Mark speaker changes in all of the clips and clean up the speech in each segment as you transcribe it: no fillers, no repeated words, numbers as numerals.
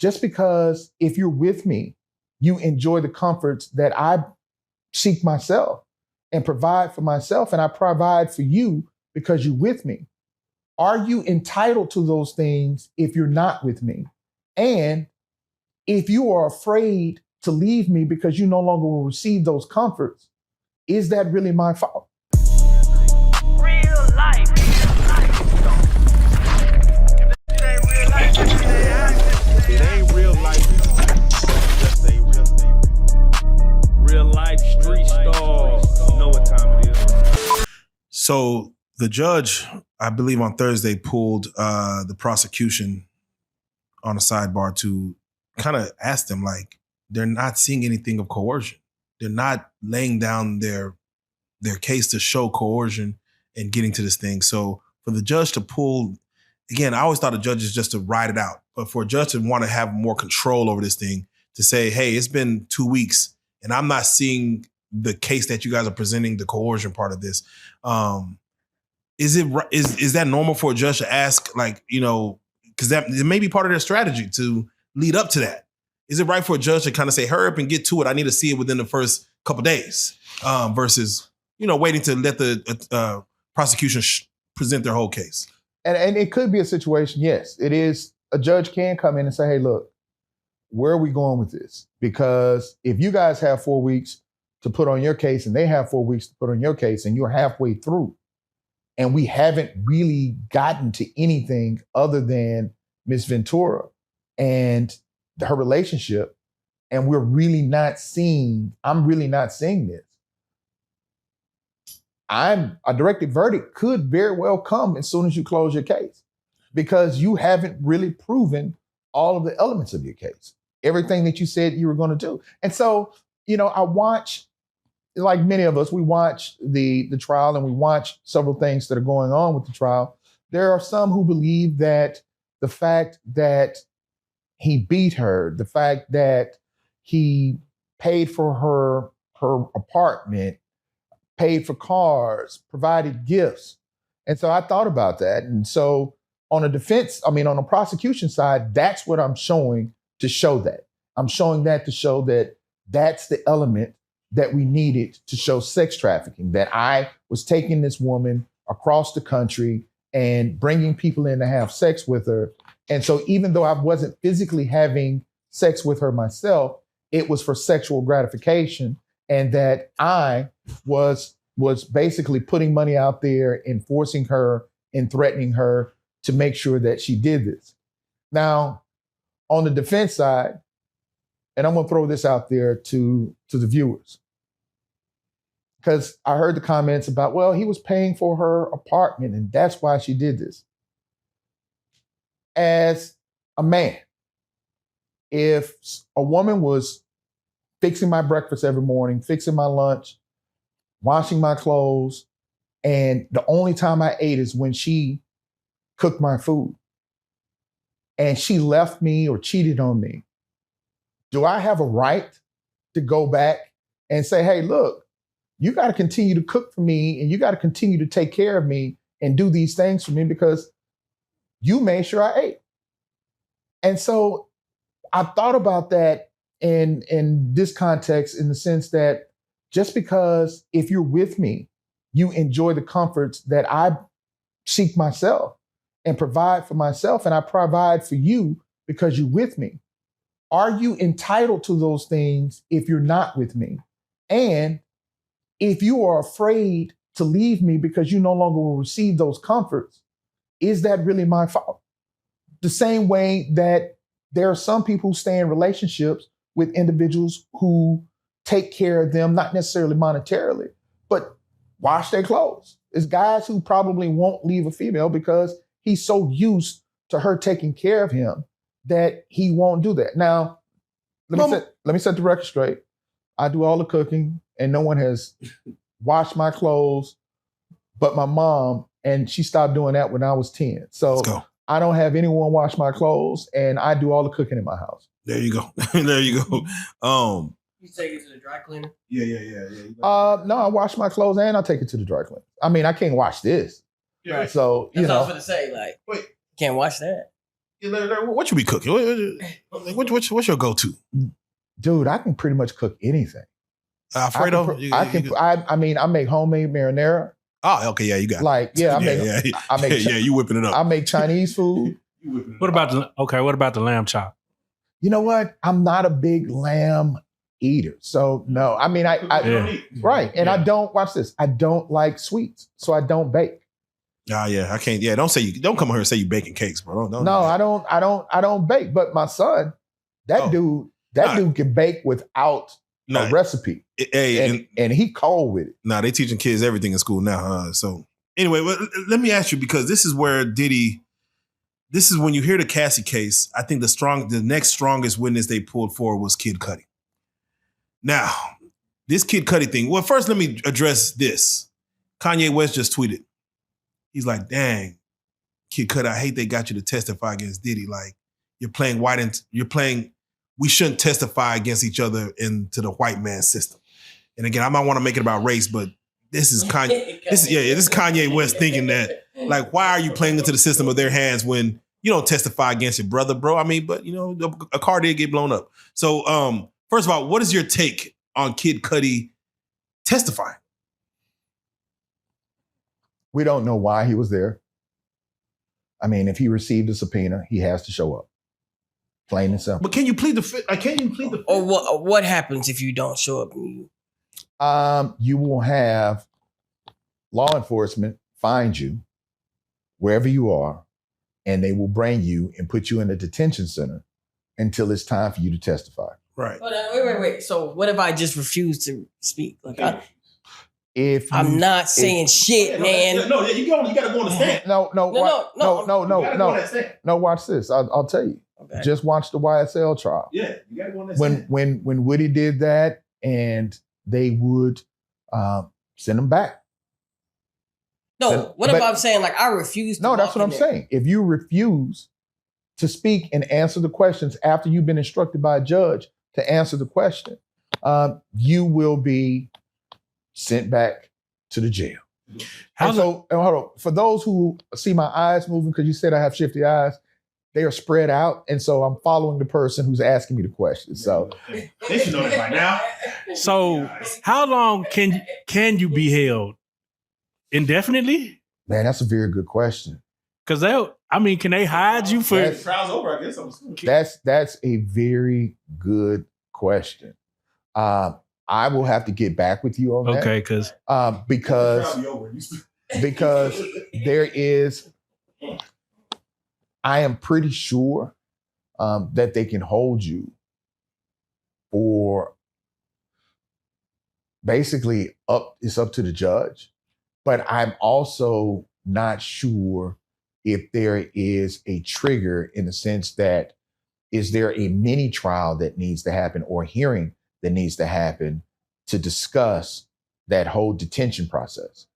Speaker 1: just because if you're with me, you enjoy the comforts that I seek myself and provide for myself, and I provide for you because you're with me. Are you entitled to those things if you're not with me? And if you are afraid to leave me because you no longer will receive those comforts, is that really my fault?
Speaker 2: Real life.
Speaker 3: It ain't real life. Just ain't real life. Street Starz. You know what time it is.
Speaker 4: So the judge, I believe on Thursday, pulled the prosecution on a sidebar to kind of ask them, like, they're not seeing anything of coercion. They're not laying down their case to show coercion and getting to this thing. So for the judge to pull, again, I always thought a judge is just to ride it out. But for a judge to want to have more control over this thing, to say, hey, it's been 2 weeks and I'm not seeing the case that you guys are presenting, the coercion part of this. Is that normal for a judge to ask, like, you know, because that it may be part of their strategy to lead up to that. Is it right for a judge to kind of say, hurry up and get to it? I need to see it within the first couple of days versus, you know, waiting to let the prosecution present their whole case.
Speaker 1: And it could be a situation, yes, it is. A judge can come in and say, hey, look, where are we going with this? Because if you guys have 4 weeks to put on your case and they have 4 weeks to put on your case and you're halfway through and we haven't really gotten to anything other than Miss Ventura and her relationship, and I'm really not seeing this. A directed verdict could very well come as soon as you close your case because you haven't really proven all of the elements of your case, everything that you said you were going to do. And so, you know, I watch, like many of us, we watch the trial and we watch several things that are going on with the trial. There are some who believe that the fact that he beat her, the fact that he paid for her apartment, paid for cars, provided gifts. And so I thought about that. And so on the prosecution side, that's what I'm showing to show that. I'm showing that to show that that's the element that we needed to show sex trafficking, that I was taking this woman across the country and bringing people in to have sex with her. And so even though I wasn't physically having sex with her myself, it was for sexual gratification, and that I was basically putting money out there and forcing her and threatening her to make sure that she did this. Now, on the defense side, and I'm going to throw this out there to the viewers, because I heard the comments about, well, he was paying for her apartment and that's why she did this. As a man, if a woman was fixing my breakfast every morning, fixing my lunch, washing my clothes, and the only time I ate is when she cooked my food, and she left me or cheated on me, do I have a right to go back and say, hey, look, you got to continue to cook for me and you got to continue to take care of me and do these things for me because you made sure I ate? And so I thought about that in this context, in the sense that just because if you're with me, you enjoy the comforts that I seek myself and provide for myself, and I provide for you because you're with me. Are you entitled to those things if you're not with me? And if you are afraid to leave me because you no longer will receive those comforts, is that really my fault? The same way that there are some people who stay in relationships with individuals who take care of them, not necessarily monetarily, but wash their clothes. There's guys who probably won't leave a female because he's so used to her taking care of him that he won't do that. Now, let me set the record straight. I do all the cooking and no one has washed my clothes but my mom, and she stopped doing that when I was 10. So I don't have anyone wash my clothes, and I do all the cooking in my house.
Speaker 4: There you go. There you go.
Speaker 5: You take it to the dry cleaner?
Speaker 4: Yeah.
Speaker 1: No, I wash my clothes and I take it to the dry cleaner. I mean, I can't wash this.
Speaker 5: Yeah.
Speaker 1: So,
Speaker 5: That's what I was going to say. Like, you can't wash that.
Speaker 4: What you be cooking? What's your go-to?
Speaker 1: Dude, I can pretty much cook anything.
Speaker 4: Alfredo?
Speaker 1: I mean, I make homemade marinara.
Speaker 4: Oh, okay, yeah, you got it.
Speaker 1: Like, I make
Speaker 4: you whipping it up.
Speaker 1: I make Chinese food.
Speaker 6: What about the lamb chop?
Speaker 1: You know what? I'm not a big lamb eater. So no, I mean, right. And I don't, watch this. I don't like sweets. So I don't bake.
Speaker 4: I can't. Yeah, don't come here and say you baking cakes, bro. Don't
Speaker 1: No, I don't bake. But my son, dude can bake without a recipe. And he cold with it.
Speaker 4: They teaching kids everything in school now. So anyway, let me ask you, because this is where Diddy, this is when you hear the Cassie case, I think the next strongest witness they pulled forward was Kid Cudi. Now, this Kid Cudi thing, well, first let me address this. Kanye West just tweeted. He's like, dang, Kid Cudi, I hate they got you to testify against Diddy. Like, we shouldn't testify against each other into the white man system. And again, I might want to make it about race, but this is Kanye. This is Kanye West thinking that, like, why are you playing into the system of their hands when you don't testify against your brother, bro? I mean, but a car did get blown up. So, first of all, what is your take on Kid Cudi testifying?
Speaker 1: We don't know why he was there. I mean, if he received a subpoena, he has to show up. Plain and simple.
Speaker 4: But can you plead the fifth?
Speaker 5: Or what happens if you don't show up?
Speaker 1: You will have law enforcement find you wherever you are, and they will bring you and put you in a detention center until it's time for you to testify.
Speaker 4: Right.
Speaker 5: Wait. So what if I just refuse to speak? Like,
Speaker 1: I'm
Speaker 5: not saying shit, man.
Speaker 4: You got to go on the stand.
Speaker 1: No. Watch this. I'll tell you.
Speaker 5: Okay.
Speaker 1: Just watch the YSL trial.
Speaker 4: Yeah, you got to go on the stand.
Speaker 1: When Woody did that, and they would send him back.
Speaker 5: No, if I'm saying, like, I refuse to?
Speaker 1: No, that's what I'm saying. If you refuse to speak and answer the questions after you've been instructed by a judge to answer the question, you will be sent back to the jail. Hold on. For those who see my eyes moving, because you said I have shifty eyes, they are spread out, and so I'm following the person who's asking me the question. So
Speaker 4: they should know that by now.
Speaker 6: So how long can you be held? Indefinitely?
Speaker 1: Man, that's a very good question.
Speaker 6: Because can they hide you for?
Speaker 4: The trial's over, I guess.
Speaker 1: That's a very good question. I will have to get back with you on that.
Speaker 6: Okay,
Speaker 1: because there is. I am pretty sure that they can hold you for basically it's up to the judge. But I'm also not sure if there is a trigger in the sense that, is there a mini trial that needs to happen or hearing that needs to happen to discuss that whole detention process?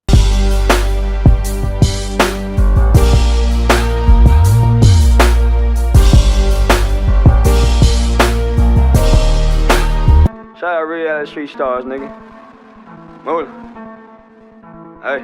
Speaker 7: Shout out RealLyfe Street Starz, nigga. Move. Hey.